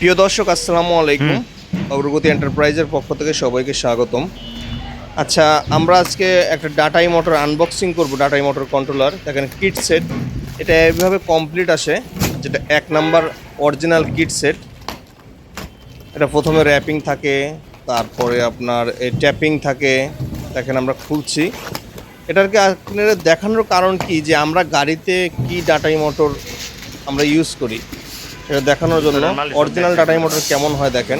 প্রিয় দর্শক আসসালামু আলাইকুম। অগ্রগতি এন্টারপ্রাইজের পক্ষ থেকে সবাইকে স্বাগতম। আচ্ছা, আমরা আজকে একটা ডাটাই মোটর আনবক্সিং করব। ডাটাই মোটর কন্ট্রোলার দেখেন, কিট সেট। এটা এইভাবে কমপ্লিট আসে, যেটা 1 নাম্বার অরিজিনাল কিট সেট। এটা প্রথমে র্যাপিং থাকে, তারপরে আপনার এই ট্যাপিং থাকে। দেখেন আমরা খুলছি এটাকে। আপনাদের দেখানোর কারণ কি, যে আমরা গাড়িতে কি ডাটাই মোটর আমরা ইউজ করি সেটা দেখানোর জন্য। অরিজিনাল ডাটাই মোটর কেমন হয় দেখেন।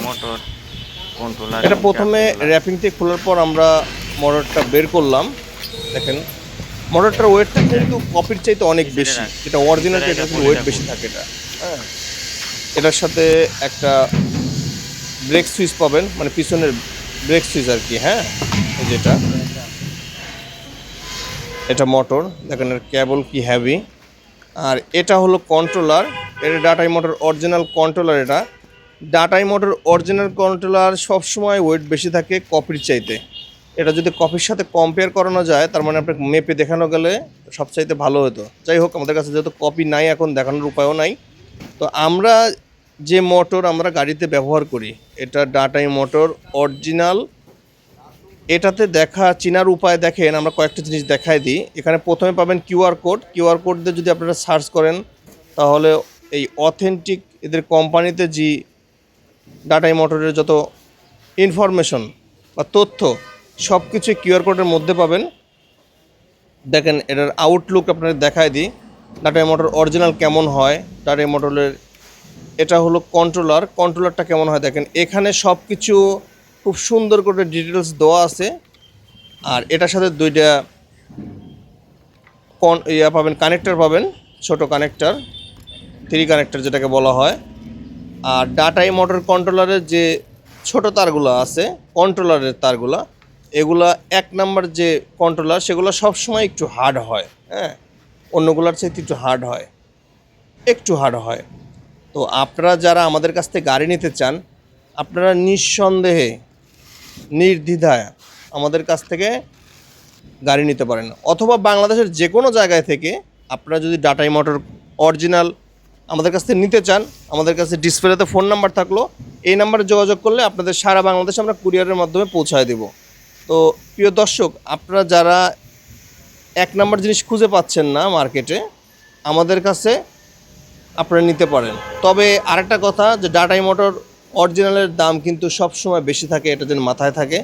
এটা প্রথমে র্যাপিং থেকে খোলার পর আমরা মোটরটা বের করলাম। দেখেন মোটরটার ওয়েটটা কিন্তু কপির চাইতে অনেক বেশি, যেটা অরিজিনাল এটা কিন্তু ওয়েট বেশি থাকে। এটা হ্যাঁ, এটার সাথে একটা ব্রেক সুইচ পাবেন, মানে পিছনের ব্রেক সুইচ আর কি। হ্যাঁ, যেটা এটা মোটর দেখেন, এর কেবল কি হ্যাভি। আর এটা হলো কন্ট্রোলার। এটা ডাটাই মোটর অরিজিনাল কন্ট্রোলার। এটা ডাটাই মোটর অরিজিনাল কন্ট্রোলার সবসময় ওয়েট বেশি থাকে কপির চাইতে। এটা যদি কপির সাথে কম্পেয়ার করানো যায়, তার মানে আপনাকে মেপে দেখানো গেলে সবচাইতে ভালো হতো। যাই হোক, আমাদের কাছে যেহেতু কপি নাই, এখন দেখানোর উপায়ও নাই। তো আমরা যে মোটর আমরা গাড়িতে ব্যবহার করি, এটা ডাটাই মোটর অরিজিনাল। এটাতে দেখা চিনার উপায় দেখেন, আমরা কয়েকটা জিনিস দেখাই দিই। এখানে প্রথমে পাবেন কিউআর কোড। কিউআর কোড দিয়ে যদি আপনারা সার্চ করেন, তাহলে এই অথেন্টিক এদের কোম্পানিতে যে ডাটাই মোটরের যত ইনফরমেশন বা তথ্য সব কিছু কিউআর কোডের মধ্যে পাবেন। দেখেন এটার আউটলুক আপনাদের দেখায় দিই, ডাটাই মোটর অরিজিনাল কেমন হয়। ডাটাই মোটরের এটা হলো কন্ট্রোলার। কন্ট্রোলারটা কেমন হয় দেখেন, এখানে সব কিছু খুব সুন্দর করে ডিটেলস দেওয়া আছে। আর এটার সাথে দুইটা পাবেন, কানেক্টর পাবেন, ছোট কানেক্টর, 3 কানেক্টর যেটাকে বলা হয়। আর ডাটাই মোটর কন্ট্রোলারের যে ছোট তারগুলো আছে, কন্ট্রোলারের তারগুলা, এগুলা 1 নাম্বার যে কন্ট্রোলার, সেগুলো সবসময় একটু হার্ড হয়। হ্যাঁ, অন্যগুলোর চাইতে একটু হার্ড হয়, একটু হার্ড হয়। তো আপনারা যারা আমাদের কাছ থেকে গাড়ি নিতে চান, আপনারা নিঃসন্দেহে নির্দ্বিধায় আমাদের কাছ থেকে গাড়ি নিতে পারেন। অথবা বাংলাদেশের যে কোনো জায়গায় থেকে আপনারা যদি ডাটাই মোটর অরিজিনাল আমাদের কাছ থেকে নিতে চান, আমাদের কাছে ডিসপ্লেতে ফোন নাম্বার থাকলো, এই নাম্বারে যোগাযোগ করলে আপনাদের সারা বাংলাদেশে আমরা কুরিয়ারের মাধ্যমে পৌঁছায় দেব। তো প্রিয় দর্শক, আপনারা যারা 1 নাম্বার জিনিস খুঁজে পাচ্ছেন না মার্কেটে, আমাদের কাছে আপনারা নিতে পারেন। তবে আরেকটা কথা, যে ডাটাই মোটর অরিজিনালের দাম কিন্তু সবসময় বেশি থাকে, এটা যেন মাথায় থাকে।